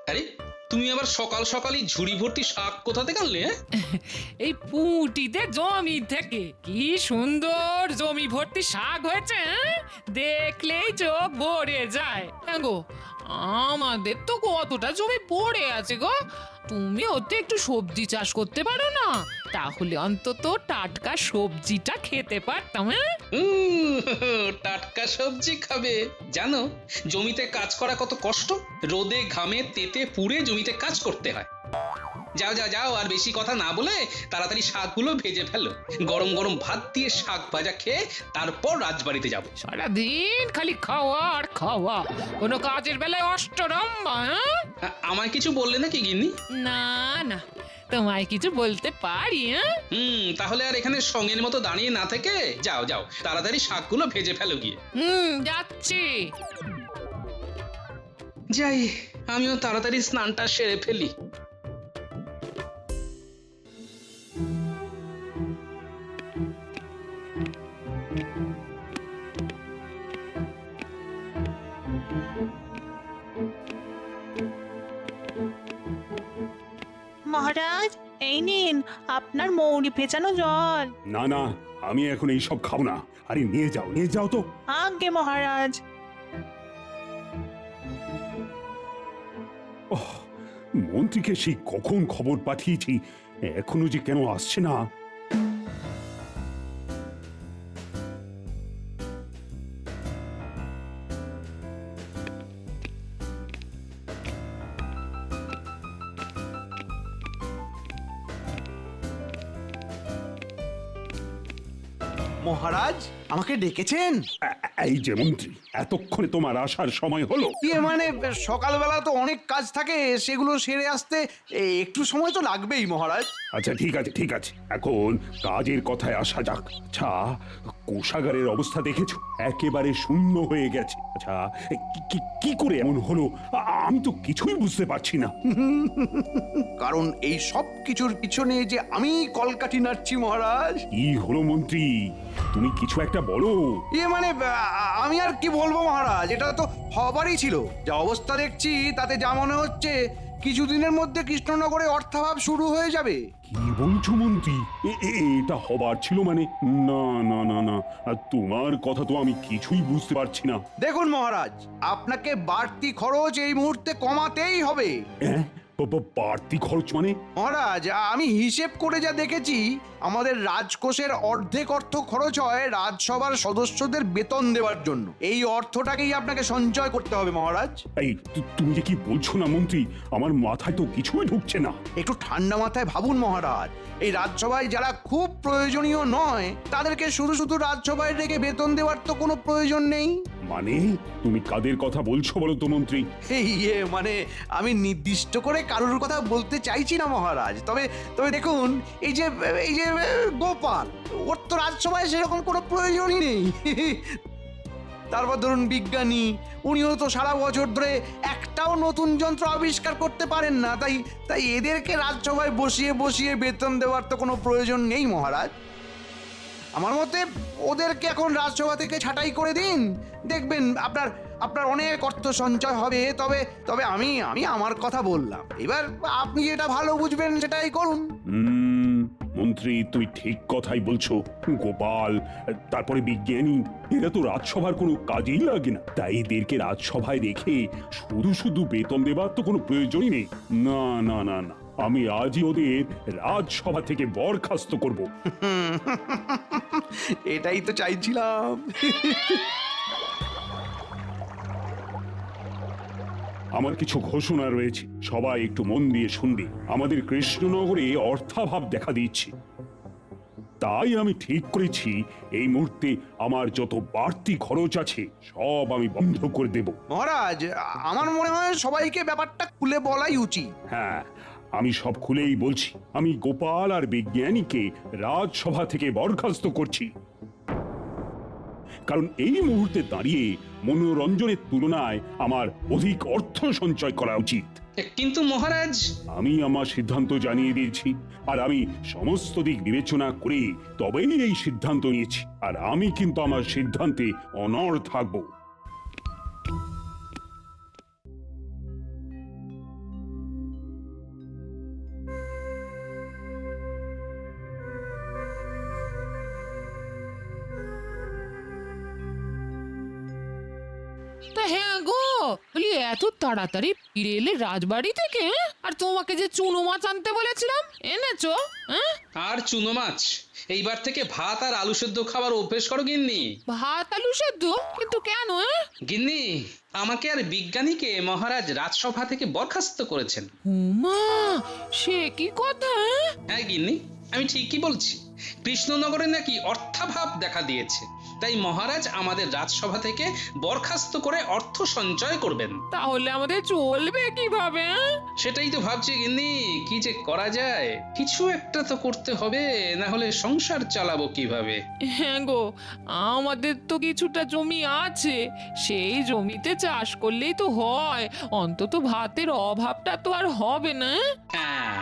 আরে তুমি আবার সকাল সকালই ঝুড়ি ভর্তি শাক কোথা থেকে আনলে? এই পুঁটিতে জমি থেকে কি সুন্দর জমি ভর্তি শাক হয়েছে, দেখলেই চোখ ভরে যায়। হ্যাঁ গো, আমাদের তো কতটা জমি পড়ে আছে গো, তুমি ওতে একটু সবজি চাষ করতে পারো না? তাহলে অন্তত টাটকা সবজিটা খেতে পারতাম। টাটকা সবজি খাবে? জানো জমিতে কাজ করা কত কষ্ট, রোদে ঘামে তেতে পুড়ে জমিতে কাজ করতে হয়। যাও যাও যাও, আর বেশি কথা না বলে তাড়াতাড়ি শাকগুলো ভেজে ফেলো। গরম গরম ভাত দিয়ে শাক ভাজা খেয়ে তারপর রাজবাড়িতে যাবো। সারাদিন খালি খাওয়া আর খাওয়া, কোনো কাজের বেলায় অষ্টরম্ভা। আমায় কিছু বললে নাকি গিন্নি? না না, তোমায় কিছু বলতে পারি? তাহলে আর এখানে সঙ্গের মতো দাঁড়িয়ে না থেকে যাও যাও, তাড়াতাড়ি শাকগুলো ভেজে ফেলো গিয়ে। যাচ্ছি। যাই, আমিও তাড়াতাড়ি স্নানটা সেরে ফেলি। মহারাজ, এই নিন আপনার মৌরি ভেজানো জল। না না, আমি এখন এইসব খাবো না। আরে নিয়ে যাও তো। আজ্ঞে মহারাজ। মন্ত্রীকে সেই কখন খবর পাঠিয়েছি, এখনো যে কেন আসছে না। মহারাজ, আমাকে ডেকেছেন? এই যে মন্ত্রী, এতক্ষণে তোমার আসার সময় হলো? মানে সকালবেলা তো অনেক কাজ থাকে, সেগুলো সেরে আসতে একটু সময় তো লাগবেই মহারাজ। আচ্ছা ঠিক আছে, এখন কাজের কথায় আসা যাক। আচ্ছা, কোষাগারের অবস্থা দেখেছো? একেবারে শূন্য হয়ে গেছে। আচ্ছা, কি করে এমন হলো আমি তো কিছুই বুঝতে পারছি না। কারণ এই সব কিছুর পিছনে যে আমি কলকাঠি নাড়ছি মহারাজ। কি হলো মন্ত্রী, তুমি কিছু একটা বলো। মানে আমি আর কি বলবো মহারাজ, এটা তো হবারই ছিল। যা অবস্থা দেখছি তাতে যা মনে হচ্ছে কিছুদিনের মধ্যে কৃষ্ণনগরে অর্থাভাব শুরু হয়ে যাবে। কি বলছো মন্ত্রী? এটা হবার ছিল মানে? না না না না, তোমার কথা তো আমি কিছুই বুঝতে পারছি না। দেখুন মহারাজ, আপনাকে বাড়তি খরচ এই মুহূর্তে কমাতেই হবে। বাড়তি খরচ মানে? মহারাজ, আমি হিসেব করে যা দেখেছি, আমাদের রাজকোষের অর্ধেক অর্থ খরচ হয় রাজসভার সদস্যদের বেতন দেওয়ার জন্য। এই অর্থটাকেই আপনাকে সঞ্চয় করতে হবে মহারাজ। এই তুমি যে কি বলছো না মন্ত্রী, আমার মাথায় তো কিছুই ঢুকছে না। একটু ঠান্ডা মাথায় ভাবুন মহারাজ। এই রাজসভায় যারা খুব প্রয়োজনীয় নয় তাদেরকে শুধু শুধু রাজসভায় রেখে বেতন দেওয়ার তো কোনো প্রয়োজন নেই। মানে তুমি কাদের কথা বলছো বলো তো মন্ত্রী? মানে আমি নির্দিষ্ট করে কারোর কথা বলতে চাইছি না মহারাজ। তবে দেখুন, এই যে গোপাল, ওর তো রাজসভায় সেরকম কোনো প্রয়োজনই নেই। তারপর ধরুন বিজ্ঞানী, উনিও তো সারা বছর ধরে একটাও নতুন যন্ত্র আবিষ্কার করতে পারেন না। তাই এদেরকে রাজসভায় বসিয়ে বেতন দেওয়ার তো কোনো প্রয়োজন নেই মহারাজ। আমার মতে ওদেরকে এখন রাজসভা থেকে ছাঁটাই করে দিন, দেখবেন আপনার অনেক অর্থ সঞ্চয় হবে। তবে আমি আমার কথা বললাম, এবার আপনি যেটা ভালো বুঝবেন সেটাই করুন। মন্ত্রী, তুমি ঠিক কথাই বলছো। গোপাল, তারপরে বিজ্ঞানী, এরা তো রাজসভার কোনো কাজেই লাগে না। তাই এদেরকে রাজসভায় রেখে শুধু শুধু বেতন দেবার তো কোনো প্রয়োজনই নেই। না না না না, আমি আজই ওদের রাজসভা থেকে বরখাস্ত করব। এটাই তো চাইছিলাম। আমার কিছু ঘোষণা রয়েছে, সবাই একটু মন দিয়ে শুনবে। আমাদের কৃষ্ণনগরে অর্থাভাব দেখা দিচ্ছে, তাই আমি ঠিক করেছি এই মুহূর্তে আমার যত বাড়তি খরচ আছে সব আমি বন্ধ করে দেব। মহারাজ, আমার মনে হয় সবাইকে ব্যাপারটা খুলে বলাই উচিত। হ্যাঁ, আমি সব খুলেই বলছি। আমি গোপাল আর বিজ্ঞানীকে রাজসভা থেকে বরখাস্ত করছি, কারণ এই মুহূর্তে দাঁড়িয়ে মনোরঞ্জনের তুলনায় আমার অধিক অর্থ সঞ্চয় করা উচিত। কিন্তু মহারাজ, আমি আমার সিদ্ধান্ত জানিয়ে দিয়েছি, আর আমি সমস্ত দিক বিবেচনা করে তবেই এই সিদ্ধান্ত নিয়েছি, আর আমি কিন্তু আমার সিদ্ধান্তে অনড় থাকবো। তা হ্যাঁ গো, বলি এত তাড়াতাড়ি ফিরে এলে রাজবাড়ি থেকে, হ্যাঁ? আর তোমাকে যে চুনো মাছ আনতে বলেছিলাম এনেছো? হ্যাঁ, আর চুনো মাছ, এইবার থেকে ভাত আর আলু সেদ্ধ খাবার অভ্যেস করো গিন্নি। ভাত আলু সেদ্ধ? কিন্তু কেন? গিন্নি, আমাকে আর বিজ্ঞানীকে মহারাজ রাজসভা থেকে বরখাস্ত করেছেন। উমা, সে কি কথা? হ্যাঁ গিন্নি, আমি ঠিকই বলছি। কৃষ্ণনগরে নাকি অর্থাভাব দেখা দিয়েছে, তাই মহারাজ আমাদের রাজসভা থেকে বরখাস্ত করে অর্থ সঞ্চয় করবেন। তাহলে আমাদের চলবে কিভাবে? সেটাই তো ভাবছি গিন্নি, কি যে করা যায়। কিছু একটা তো করতে হবে, না হলে সংসার চালাবো কিভাবে? হ্যাঁ গো, আমাদের তো কিছুটা জমি আছে, সেই জমিতে চাষ করলেই তো হয়, অন্তত ভাতের অভাবটা তো আর হবে না। হ্যাঁ,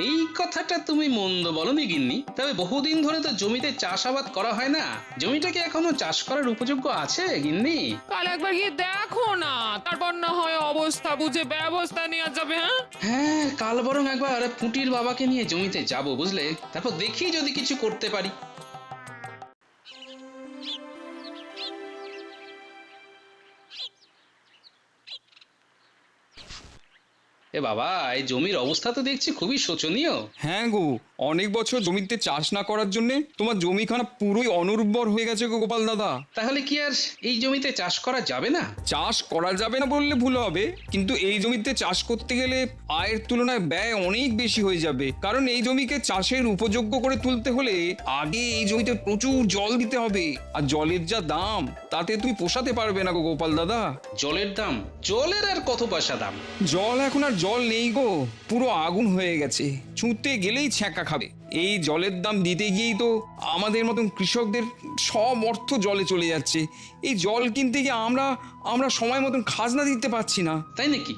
এই কথাটা তুমি মন্দ বলনি গিন্নি। তবে বহুদিন ধরে তো জমিতে চাষাবাদ করা হয় না। জমিটা কি এখনো চাষ করার উপযোগ্য আছে গিন্নি? কাল একবার গিয়ে দেখো না, তারপর না হয় অবস্থা বুঝে ব্যবস্থা নেওয়া যাবে। হ্যাঁ হ্যাঁ, কাল বরং একবার পুঁটির বাবাকে নিয়ে জমিতে যাব, বুঝলে? তারপর দেখি যদি কিছু করতে পারি। এ বাবা, এই জমির অবস্থা তো দেখছি খুবই শোচনীয়। হ্যাঁ গো, অনেক বছর জমিতে চাষ না করার জন্য তোমার জমিখানা পুরোই অনুর্বর হয়ে গেছে গো গোপাল দাদা। তাহলে কি আর এই জমিতে চাষ করা যাবে না? চাষ করা যাবে না বললে ভুল হবে, কিন্তু এই জমিতে চাষ করতে গেলে আয়ের তুলনায় ব্যয় অনেক বেশি হয়ে যাবে। কারণ এই জমিকে চাষের উপযোগ্য করে তুলতে হলে আগে এই জমিতে প্রচুর জল দিতে হবে, আর জলের যা দাম তাতে তুমি পোষাতে পারবে না গো গোপাল দাদা। জলের দাম? জলের আর কত পয়সা দাম? জল এখন আর জল নেই গো, পুরো আগুন হয়ে গেছে, ছুঁতে গেলেই ছ্যাঁকা খাবে। এই জলের দাম দিতে গিয়েই তো আমাদের মতন কৃষকদের সব অর্থ জলে চলে যাচ্ছে। এই জল কিনতে গিয়ে আমরা সময় মতন খাজনা দিতে পারছি না। তাই নাকি?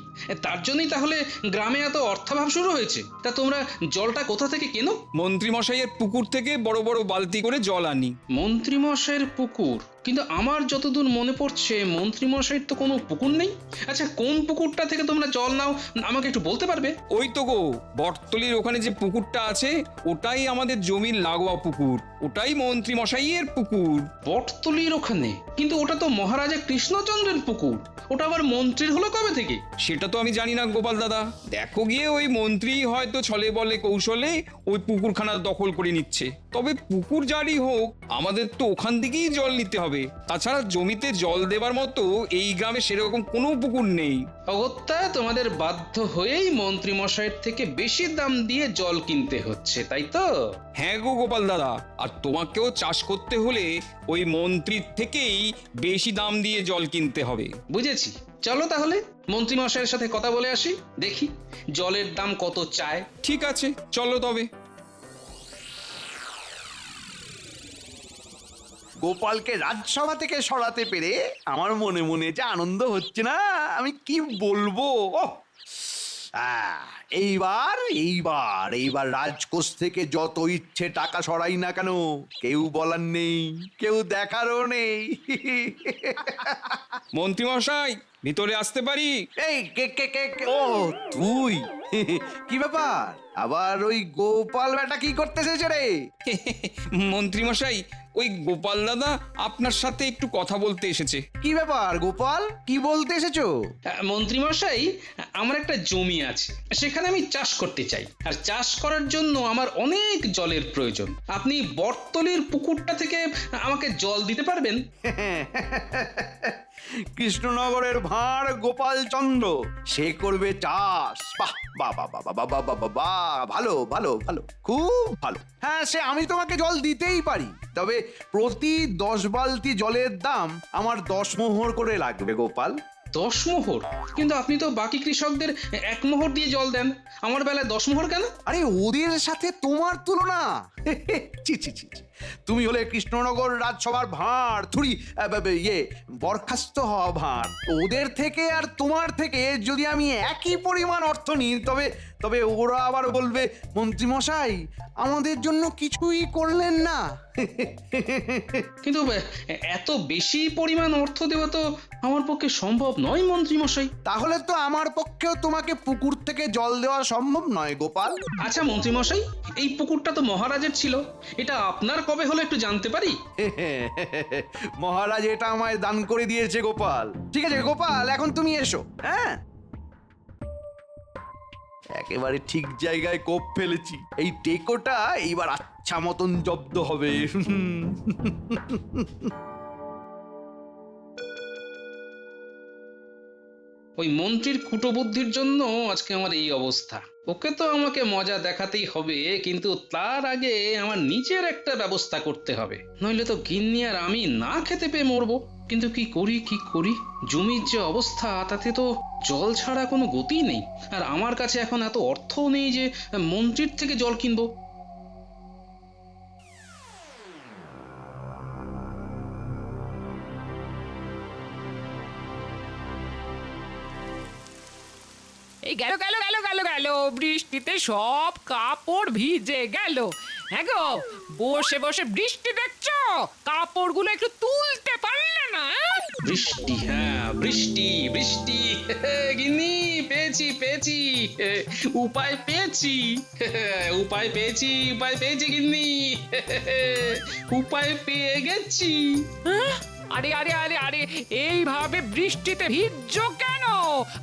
তার জন্যই তাহলে গ্রামে এত অর্থাভাব শুরু হয়েছে। তা তোমরা জলটা কোথা থেকে কেনো? মন্ত্রী মশাইয়ের পুকুর থেকে বড় বড় বালতি করে জল আনি। মন্ত্রী মশাইয়ের পুকুর? কিন্তু আমার যতদূর মনে পড়ছে মন্ত্রী মশাইয়ের তো কোনো পুকুর নেই। আচ্ছা, কোন পুকুরটা থেকে তোমরা জল নাও আমাকে একটু বলতে পারবে? ওই তো গো, বটতলির ওখানে যে পুকুরটা আছে ওটাই আমাদের জমির লাগোয়া পুকুর, ওটাই মন্ত্রী মশাইয়ের পুকুর। বটতলির ওখানে? কিন্তু ওটা তো মহারাজা কৃষ্ণচন্দ্রের পুকুর, ওটা আবার মন্ত্রীর হলো কবে থেকে? সেটা তো আমি জানি না গোপাল দাদা। দেখো গিয়ে ওই মন্ত্রী হয়তো ছলে বলে কৌশলে ওই পুকুরখানা দখল করে নিচ্ছে। তবে পুকুর জারি হোক, আমাদের তো ওখান থেকেই জল নিতে হবে। তাছাড়া জমিতে জল দেবার মতো এই গ্রামে সেরকম কোনো পুকুর নেই। অগত্যা তোমাদের বাধ্য হয়েই মন্ত্রী মশাইয়ের থেকে বেশি দাম দিয়ে জল কিনতে হচ্ছে, তাই তো? হ্যাঁ গো গোপাল দাদা, আর তোমাকেও চাষ করতে হলে ওই মন্ত্রীর থেকেই বেশি দাম দিয়ে জল কিনতে হবে। বুঝেছি, চলো তাহলে মন্ত্রী মশাইয়ের সাথে কথা বলে আসি, দেখি জলের দাম কত চায়। ঠিক আছে, চলো তবে। গোপালকে রাজসভা থেকে সরাতে পেরে আমার মনে মনে যে আনন্দ হচ্ছে না, আমি কি বলবো। এইবার রাজকোষ থেকে যত ইচ্ছে টাকা সরাই না কেন, কেউ বলার নেই, কেউ দেখারও নেই। মন্ত্রী মশাই, ভিতরে আসতে পারি? এই কে কে কে কে? ও তুই? কি ব্যাপার, আবার ওই গোপাল বেটা কি করতে এসেছে রে? মন্ত্রী মশাই, ওই গোপাল দাদা আপনার সাথে একটু কথা বলতে এসেছে। কি ব্যাপার গোপাল, কি বলতে এসেছো? মন্ত্রী মশাই, আমার একটা জমি আছে, সেখানে আমি চাষ করতে চাই। আর চাষ করার জন্য আমার অনেক জলের প্রয়োজন। আপনি বটতলির পুকুরটা থেকে আমাকে জল দিতে পারবেন? কৃষ্ণনগরের ভাঁড় গোপাল চন্দ্র, সে করবে চাষ। বাহ বাহ বাহ বাহ বাহ বাহ বাহ বাহ, ভালো ভালো ভালো, খুব ভালো। হ্যাঁ, সে আমি তোমাকে জল দিতেই পারি, তবে প্রতি 10 বালতি জলের দাম আমার 10 মোহর করে লাগবে গোপাল। 10 মোহর? কিন্তু আপনি তো বাকি কৃষকদের 1 মোহর দিয়ে জল দেন, আমার বেলায় 10 মোহর কেন? আরে ওদের সাথে তোমার তুলনা? ছি ছি ছি ছি। তুমি হলে কৃষ্ণনগর রাজসভার ভাঁড় থুড়ি ইয়ে বরখাস্ত হওয়া ভাঁড়। ওদের থেকে আর তোমার থেকে যদি আমি একই পরিমাণ অর্থ নিই তবে তবে ওরা আবার বলবে মন্ত্রীমশাই আমাদের জন্য কিছুই করলেন না। কিন্তু এত বেশি পরিমাণ অর্থ দেওয়া তো আমার পক্ষে সম্ভব নয় মন্ত্রী মশাই। তাহলে তো আমার পক্ষেও তোমাকে পুকুর থেকে জল দেওয়া সম্ভব নয় গোপাল। আচ্ছা মন্ত্রী মশাই, এই পুকুরটা তো মহারাজের ছিল, এটা আপনার কবে হলো একটু জানতে পারি? মহারাজ এটা আমায় দান করে দিয়েছে গোপাল। ঠিক আছে গোপাল, এখন তুমি এসো। হ্যাঁ, একেবারে ঠিক জায়গায় কোপ ফেলেছি। এই টেকোটা এইবার আচ্ছা মতন জব্দ হবে। ওই মন্ত্রীর কুটবুদ্ধির জন্য আজকে আমার এই অবস্থা। ওকে তো আমাকে মজা দেখাতেই হবে, কিন্তু তার আগে আমার নিজের একটা ব্যবস্থা করতে হবে, নইলে তো গিন্নি আর আমি না খেতে পেয়ে মরবো। কিন্তু কি করি, জমির যে অবস্থা তাতে তো জল ছাড়া কোনো গতি নেই, আর আমার কাছে এখন এত অর্থও নেই যে মন্ত্রীর থেকে জল কিনবো। এই গেল গেল গেল গেল গেল বৃষ্টিতে সব কাপড় ভিজে গেল। হ্যাঁ গো, বসে বসে বৃষ্টি দেখছো, কাপড়গুলো একটু তুলতে পারলে না? বৃষ্টি, হ্যাঁ বৃষ্টি বৃষ্টি। গিন্নি পেয়েছি উপায় পেয়েছি গিন্নি। উপায় পেয়ে গেছি। হ্যাঁ? আরে আরে আরে আরে, এইভাবে বৃষ্টিতে ভিজছো কেন?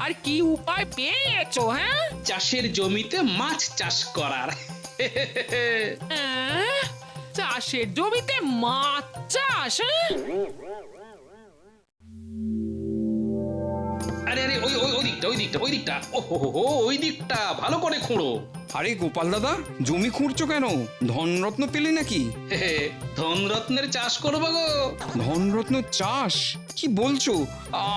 আর কি উপায় পেয়েছো? হ্যাঁ, চাষের জমিতে মাছ চাষ করার। হ্যাঁ? চাষের জমিতে মাছ চাষ? হ্যাঁ? আরে আরে ওই দিকটা ওই দিকটা ভালো করে খুঁড়ো। আরে গোপাল দাদা, জমি খুঁড়ছো কেন? ধনরত্ন পেলে নাকি? ধনরত্নের চাষ করবো গো। ধনরত্ন চাষ? কি বলছো?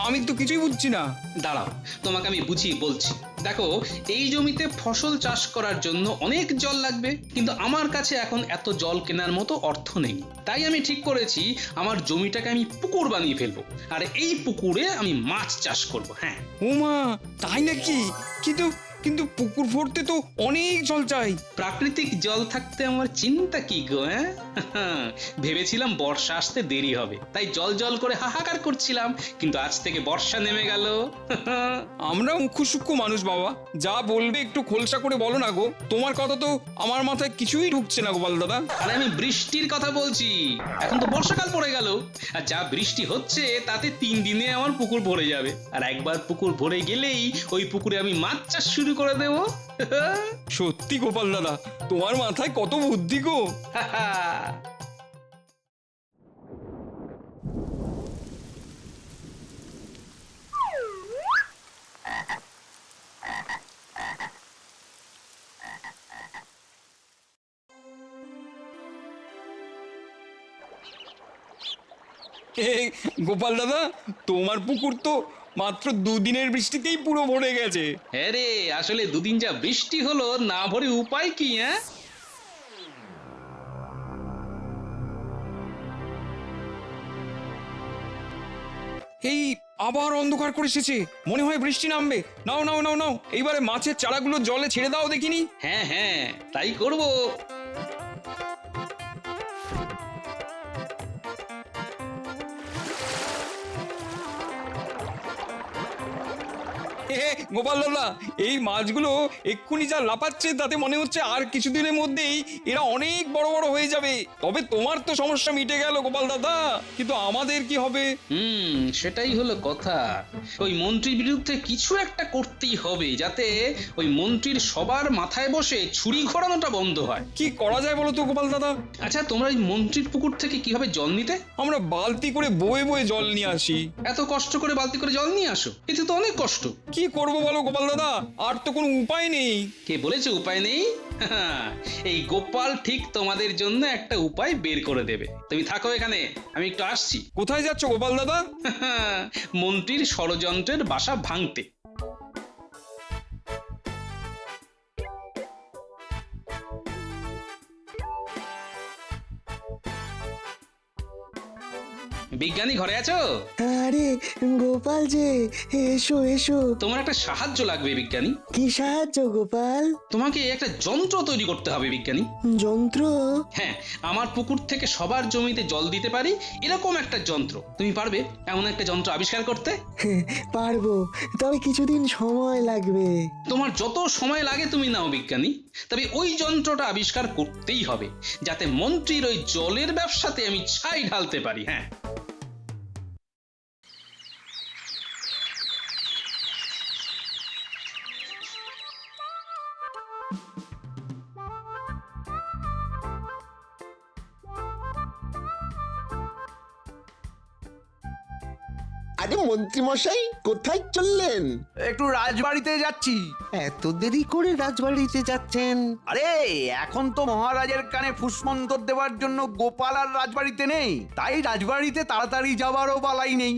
আমি তো কিছুই বুঝছি না। দাঁড়াও, তোমাকে আমি বুঝিয়ে বলছি। দেখো, এই জমিতে ফসল চাষ করার জন্য অনেক জল লাগবে, কিন্তু আমার কাছে এখন এত জল কেনার মতো অর্থ নেই। তাই আমি ঠিক করেছি আমার জমিটাকে আমি পুকুর বানিয়ে ফেলবো, আর এই পুকুরে আমি মাছ চাষ করব। হ্যাঁ। ওমা, তাই নাকি? কিন্তু কিন্তু পুকুর ভরতে তো অনেক জল চাই। প্রাকৃতিক জল থাকতে আমার চিন্তা কি গো? হ্যাঁ, ভেবেছিলাম বর্ষা আসতে দেরি হবে, তাই জল জল করে হাহাকার করছিলাম, কিন্তু আজ থেকে বর্ষা নেমে গেল। আমরা মুখ্য সূক্ষ্ম মানুষ বাবা, যা বলবে একটু খোলসা করে বলো না গো। তোমার কথা তো আমার মাথায় কিছুই ঢুকছে না গোপাল দাদা। আরে আমি বৃষ্টির কথা বলছি। এখন তো বর্ষাকাল পড়ে গেল, আর যা বৃষ্টি হচ্ছে তাতে 3 দিনে আমার পুকুর ভরে যাবে, আর একবার পুকুর ভরে গেলেই ওই পুকুরে আমি মাছ চাষ শুরু করে দেব। সত্যি গোপাল দাদা, তোমার মাথায় কত বুদ্ধি গো। গোপাল দাদা, তোমার পুকুর তো মাত্র 2 দিনের বৃষ্টিতেই পুরো ভরে গেছে। হ্যাঁ রে, আসলে 2 দিন যা বৃষ্টি হলো, না ভরে উপায় কি? হ্যাঁ, এই আবার অন্ধকার করে এসেছে, মনে হয় বৃষ্টি নামবে। নাও নাও নাও নাও, এইবারে মাছের চারাগুলো জলে ছেড়ে দাও দেখিনি। হ্যাঁ তাই করবো। গোপাল দাদা, এই মাছগুলো এক্ষুনি যা লাফাচ্ছে তাতে মনে হচ্ছে আর কিছুদিনের মধ্যেই এরা অনেক বড় বড় হয়ে যাবে। তবে তোমার তো সমস্যা মিটে গেল গোপাল দাদা, কিন্তু আমাদের কি হবে? সেটাই হলো কথা। ওই মন্ত্রীর বিরুদ্ধে কিছু একটা করতেই হবে, যাতে ওই মন্ত্রীর সবার মাথায় বসে ছুরি ঘোরানোটা বন্ধ হয়। কি করা যায় বলো তো গোপাল দাদা? আচ্ছা, তোমরা ওই মন্ত্রীর পুকুর থেকে কিভাবে জল নিতে? আমরা বালতি করে বয়ে বয়ে জল নিয়ে আসি। এত কষ্ট করে বালতি করে জল নিয়ে আসো? এতে তো অনেক কষ্ট। কি করবো বলো গোপাল দাদা, আর তো কোনো উপায় নেই। কে বলেছে উপায় নেই? এই গোপাল ঠিক তোমাদের জন্য একটা উপায় বের করে দেবে। তুমি থাকো এখানে, আমি একটু আসছি। কোথায় যাচ্ছ গোপাল দাদা? মন্ত্রীর ষড়যন্ত্রের বাসা ভাঙতে। বিজ্ঞানী ঘরে আছো? আরে গোপাল যে, এসো এসো। তোমার একটা সাহায্য লাগবে বিজ্ঞানী। কি সাহায্য গোপাল? তোমাকে একটা যন্ত্র তৈরি করতে হবে বিজ্ঞানী। যন্ত্র? হ্যাঁ, আমার পুকুর থেকে সবার জমিতে জল দিতে পারি এরকম একটা যন্ত্র। তুমি পারবে এমন একটা যন্ত্র আবিষ্কার করতে? পারবো, তবে কিছুদিন সময় লাগবে। তোমার যত সময় লাগে তুমি নাও বিজ্ঞানী, তবে ওই যন্ত্রটা আবিষ্কার করতেই হবে যাতে মন্ত্রীর ওই জলের ব্যবসাতে আমি ছাই ঢালতে পারি। হ্যাঁ, আরে মন্ত্রী মশাই কোথায় চললেন? একটু রাজবাড়িতে যাচ্ছি। এত দেরি করে রাজবাড়িতে যাচ্ছেন? আরে এখন তো মহারাজের কানে ফুসমন্তর দেওয়ার জন্য গোপাল আর রাজবাড়িতে নেই, তাই রাজবাড়িতে তাড়াতাড়ি যাবারও বালাই নেই।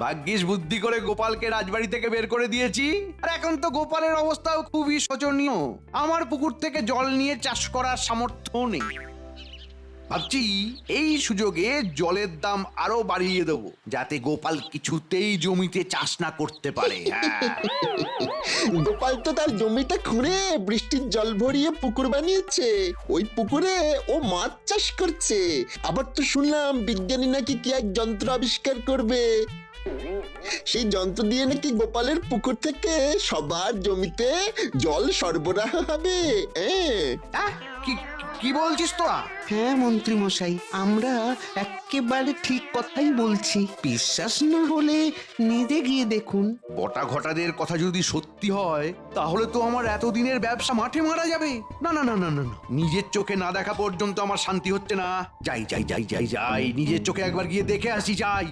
ভাগ্যিস বুদ্ধি করে গোপালকে রাজবাড়ি থেকে বের করে দিয়েছি। আর এখন তো গোপালের অবস্থাও খুবই শোচনীয়। আমার পুকুর থেকে জল নিয়ে চাষ করার সামর্থ্য নেই। ভাবছি এই সুযোগে জলের দাম আরো বাড়িয়ে দেবো, যাতে গোপাল কিছুতেই জমিতে চাষ না করতে পারে। হ্যাঁ, গোপাল তো তার জমিটা খুঁড়ে বৃষ্টির জল ভরিয়ে পুকুর বানিয়েছে। ওই পুকুরে ও মাছ চাষ করছে। আবার তো শুনলাম বিজ্ঞানী নাকি কি এক যন্ত্র আবিষ্কার করবে। সেই যন্ত্র দিয়ে নাকি গোপালের পুকুর থেকে সবার জমিতে জল সরবরাহ হবে। আহ, কি কি বলছিস তোরা? হ্যাঁ মন্ত্রী মশাই, আমরা একেবারে ঠিক কথাই বলছি। বিশ্বাস না হলে নিজে গিয়ে দেখুন। বটা ঘটাদের কথা যদি সত্যি হয় তাহলে তো আমার এতদিনের ব্যবসা মাঠে মারা যাবে। না না না না না না, নিজের চোখে না দেখা পর্যন্ত আমার শান্তি হচ্ছে না। যাই যাই যাই যাই যাই, নিজের চোখে একবার গিয়ে দেখে আসি। যাই।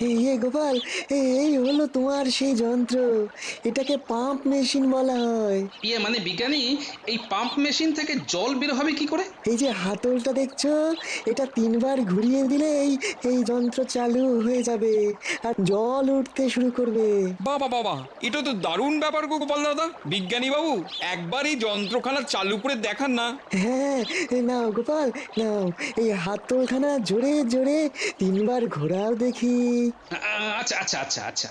এই গোপাল, এই হলো তোমার সেই যন্ত্র। এটাকে পাম্প মেশিন বলা হয়। ইয়ে মানে বিজ্ঞানী, এই পাম্প মেশিন থেকে জল বের হবে কি করে? এই যে হাতলটা দেখছো, এটা 3 বার ঘুরিয়ে দিলেই এই যন্ত্র চালু হয়ে যাবে আর জল উঠতে শুরু করবে। বাবা বাবা, এটা তো দারুণ ব্যাপার গো গোপাল দাদা। বিজ্ঞানী বাবু, একবার এই যন্ত্রখানা চালু করে দেখান না। হ্যাঁ, নাও গোপাল নাও, এই হাতলখানা জোরে জোরে 3 বার ঘোরাও দেখি। আচ্ছা আচ্ছা আচ্ছা আচ্ছা,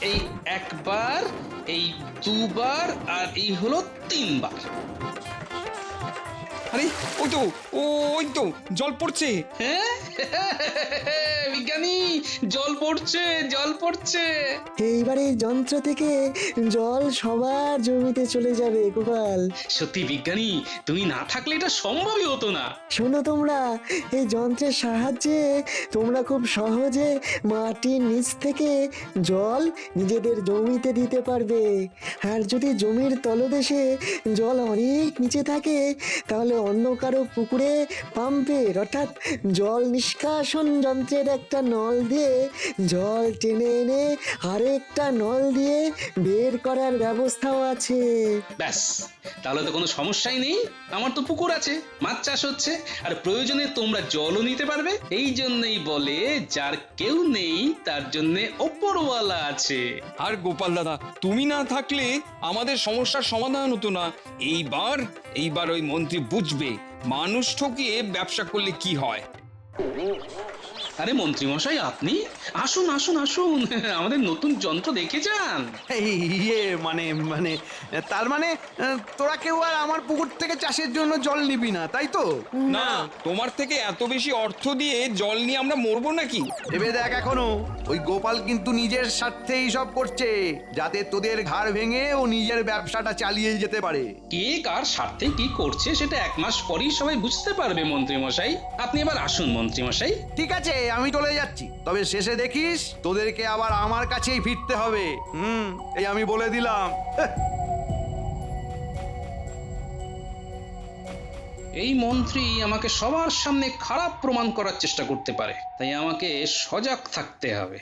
এই একবার, এই 2 বার, আর এই হলো 3 বার। আরে ওই তো জল পড়ছে। হ্যাঁ, বিজ্ঞানী জল পড়ছে, জল পড়ছে। এইবারে এই যন্ত্র থেকে জল সবার জমিতে চলে যাবে গোপাল। সত্যি বিজ্ঞানী, তুমি না থাকলে এটা সম্ভবই হতো না। শোনো তোমরা, এই যন্ত্রের সাহায্যে তোমরা খুব সহজে মাটির নিচ থেকে জল নিজেদের জমিতে দিতে পারবে। আর যদি জমির তলদেশে জল অনেক নিচে থাকে তাহলে অন্য কারো পুকুরে পাম্পের অর্থাৎ জল নিষ্কাশন যন্ত্রের একটা নল দিয়ে জল টেনে এনে আরেকটা নল দিয়ে বের করার ব্যবস্থাও আছে। ব্যাস, তাহলে তো কোনো সমস্যাই নেই। আমার তো পুকুর আছে, মাছ চাষ হচ্ছে, আর প্রয়োজনে তোমরা জলও নিতে পারবে। এই জন্যই বলে যার কেউ নেই তার জন্য ওপরওয়ালা আছে। আর গোপাল দাদা, তুমি না থাকলে আমাদের সমস্যার সমাধান হতো না। এইবার ওই মন্ত্রী বুঝবে মানুষ ঠকিয়ে ব্যবসা করলে কি হয়। আরে মন্ত্রী মশাই, আপনি আসুন আসুন আসুন, আমাদের নতুন যন্ত্র দেখে যান। এই ইয়ে মানে মানে তার মানে তোরা কেউ আর আমার পুকুর থেকে চাষের জন্য জল নিবি না, তাই তো? না, তোমার থেকে এত বেশি অর্থ দিয়ে জল নিয়ে আমরা মরবো নাকি? ভেবে দেখ, এখনো ওই গোপাল কিন্তু নিজের স্বার্থেই সব করছে, যাতে তোদের ঘাড় ভেঙে ও নিজের ব্যবসাটা চালিয়ে যেতে পারে। কে কার স্বার্থে কি করছে সেটা 1 মাস পরেই সবাই বুঝতে পারবে মন্ত্রী মশাই। আপনি এবার আসুন মন্ত্রী মশাই। ঠিক আছে, আমি চলে যাচ্ছি, তবে শেষে দেখিস তোদেরকে আবার আমার কাছেই ফিরতে হবে। এই আমি বলে দিলাম। এই মন্ত্রী আমাকে সবার সামনে খারাপ প্রমাণ করার চেষ্টা করতে পারে, তাই আমাকে সজাগ থাকতে হবে।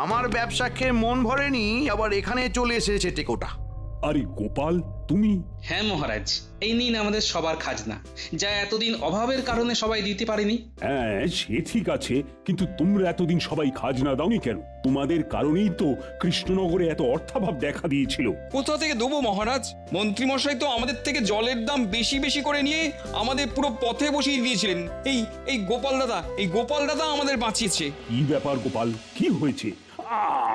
আমার ব্যবসা খেয়ে মন ভরেনি, আবার এখানে চলে এসেছে টেকোটা। আরে গোপাল, তুমি? হ্যাঁ মহারাজ, এই নিন আমাদের সবার খাজনা, যা এতদিন অভাবের কারণে সবাই দিতে পারেনি। হ্যাঁ, সে ঠিক আছে, কিন্তু তোমরা এতদিন সবাই খাজনা দাওনি কেন? তোমাদের কারণেই তো কৃষ্ণনগরে এত অর্থাভাব দেখা দিয়েছিল। কোথা থেকে দেবো মহারাজ? মন্ত্রীমশাই তো আমাদের থেকে জলের দাম বেশি বেশি করে নিয়ে আমাদের পুরো পথে বসিয়ে দিয়েছিলেন। এই গোপাল দাদা আমাদের বাঁচিয়েছে। কি ব্যাপার গোপাল, কি হয়েছে?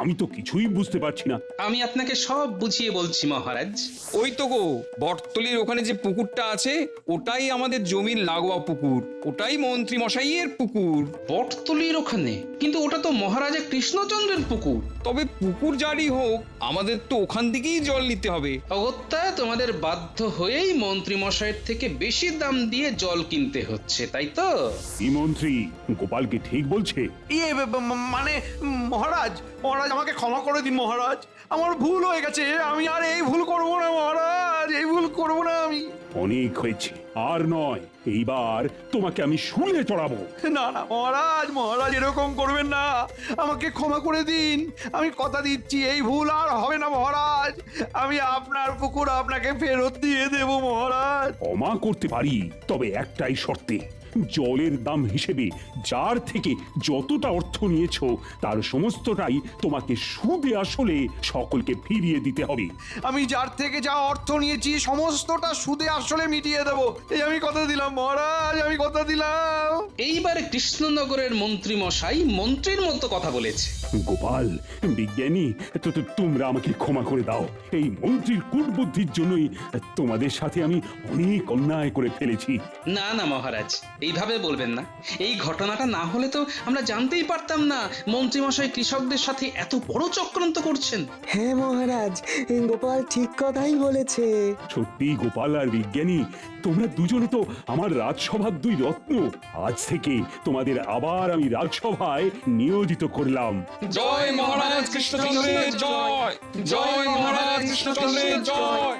আমি তো কিছুই বুঝতে পারছি না। আমি আপনাকে সব বুঝিয়ে বলছি মহারাজ। ওই তো গো, বটতলির ওখানে যে পুকুরটা আছে ওটাই আমাদের জমির লাগোয়া পুকুর, ওটাই মন্ত্রী মশাইয়ের পুকুর। বটতলির ওখানে? কিন্তু ওটা তো মহারাজা কৃষ্ণচন্দ্রের পুকুর। তবে পুকুর জারি হোক, আমাদের তো ওখান থেকেই জল নিতে হবে। অগত্যা তোমাদের বাধ্য হয়েই মন্ত্রী মশাইয়ের থেকে বেশি দাম দিয়ে জল কিনতে হচ্ছে, তাই তো? এই মন্ত্রী গোপালকে ঠিক বলছে? মানে মহারাজ, আমাকে ক্ষমা করে দিন মহারাজ, আমার ভুল হয়ে গেছে, আমি আর এই ভুল করব না মহারাজ, এই ভুল করব না আমি। অনেক হয়েছে, আর নয়, এইবার তোমাকে আমি শুলে চড়াবো। না না মহারাজ এরকম করবেন না, আমাকে ক্ষমা করে দিন, আমি কথা দিচ্ছি এই ভুল আর হবে না মহারাজ, আমি আপনার পুকুর আপনাকে ফেরত দিয়ে দেব মহারাজ। ক্ষমা করতে পারি, তবে একটাই শর্তে। জলের দাম হিসেবে যার থেকে যতটা অর্থ নিয়েছো তার সমস্তটাই তোমাকে সুদে আসলে সকলকে ফিরিয়ে দিতে হবে। আমি যার থেকে যা অর্থ নিয়েছি সমস্তটা সুদে আসলে মিটিয়ে দেব, এই আমি কথা দিলাম মহারাজ, আমি কথা দিলাম। এইবারে কৃষ্ণনগরের মন্ত্রী মশাই মন্ত্রীর মতো কথা বলেছে। গোপাল, বিজ্ঞানী, তোমরা আমাকে ক্ষমা করে দাও। এই মন্ত্রীর কূটবুদ্ধির জন্যই তোমাদের সাথে আমি অনেক অন্যায় করে ফেলেছি। না না মহারাজ, এইভাবে বলবেন না। এই ঘটনাটা না হলে তো আমরা জানতেই পারতাম না মন্ত্রী মশাই কৃষকদের সাথে এত বড় চক্রান্ত করছেন। হ্যাঁ মহারাজ, গোপাল ঠিক কথাই বলেছে। সত্যি গোপাল আর বিজ্ঞানী, তোমরা দুজনে তো আমার রাজসভার দুই রত্ন। আজ থেকে তোমাদের আবার আমি রাজসভায় নিয়োজিত করলাম। জয় মহারাজ কৃষ্ণচন্দ্রের জয়, জয় মহারাজ কৃষ্ণচন্দ্রের জয়।